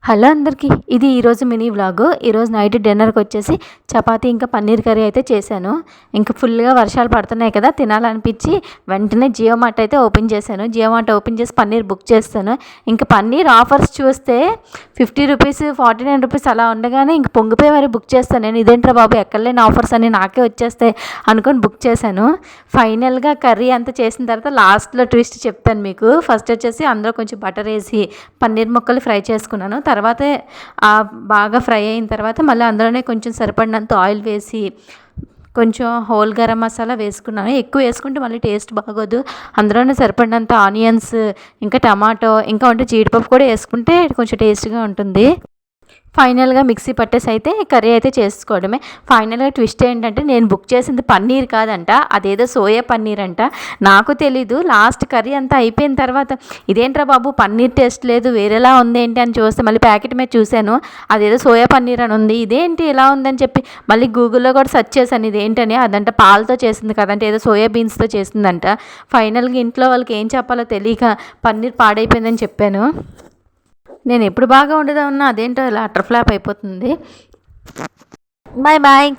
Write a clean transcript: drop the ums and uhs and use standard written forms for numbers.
Hello అందరికీ, ఇది ఈరోజు మినీ వ్లాగు. ఈరోజు నైట్ డిన్నర్కి వచ్చేసి చపాతీ ఇంకా పన్నీర్ కర్రీ అయితే చేశాను. ఇంకా ఫుల్గా వర్షాలు పడుతున్నాయి కదా, తినాలనిపించి వెంటనే జియో మార్ట్ అయితే ఓపెన్ చేశాను. జియో మార్ట్ ఓపెన్ చేసి పన్నీర్ బుక్ చేస్తాను. ఇంకా పన్నీర్ ఆఫర్స్ చూస్తే 50 రూపీస్, 49 రూపీస్ అలా ఉండగానే ఇంక పొంగిపోయి మరి బుక్ చేస్తాను. నేను ఇదేంట్రా బాబు ఎక్కడలేని ఆఫర్స్ అని నాకే వచ్చేస్తాయి అనుకొని బుక్ చేశాను. ఫైనల్గా కర్రీ అంతా చేసిన తర్వాత లాస్ట్లో ట్విస్ట్ చెప్తాను మీకు. ఫస్ట్ వచ్చేసి అందులో కొంచెం బటర్ వేసి పన్నీర్ ముక్కలు ఫ్రై చేసుకున్నాను. తర్వాతే బాగా ఫ్రై అయిన తర్వాత మళ్ళీ అందులోనే కొంచెం సరిపడినంత ఆయిల్ వేసి కొంచెం హోల్ గరం మసాలా వేసుకున్నాను. ఎక్కువ వేసుకుంటే మళ్ళీ టేస్ట్ బాగోదు. అందులోనే సరిపడినంత ఆనియన్స్, ఇంకా టమాటో, ఇంకా ఉంటే జీడిపప్పు కూడా వేసుకుంటే కొంచెం టేస్ట్గా ఉంటుంది. ఫైనల్గా మిక్సీ పట్టేసి అయితే కర్రీ అయితే చేసుకోవడమే. ఫైనల్గా ట్విస్ట్ ఏంటంటే నేను బుక్ చేసింది పన్నీర్ కాదంట, అదేదో సోయా పన్నీర్ అంట. నాకు తెలీదు. లాస్ట్ కర్రీ అంతా అయిపోయిన తర్వాత ఇదేంట్రా బాబు పన్నీర్ టేస్ట్ లేదు, వేరేలా ఉంది ఏంటి అని చూస్తే మళ్ళీ ప్యాకెట్ మీద చూశాను, అదేదో సోయా పన్నీర్ అని ఉంది. ఇదేంటి ఇలా ఉందని చెప్పి మళ్ళీ గూగుల్లో కూడా సెర్చ్ చేశాను ఇదేంటని. అదంట పాలతో చేసింది కదంటే ఏదో సోయా బీన్స్తో చేసిందంట. ఫైనల్గా ఇంట్లో వాళ్ళకి ఏం చెప్పాలో తెలియక పన్నీర్ పాడైపోయిందని చెప్పాను. నేను ఎప్పుడు బాగా వండుదామన్నా అదేంటో ఇలా అటర్ ఫ్లాప్ అయిపోతుంది. Bye bye.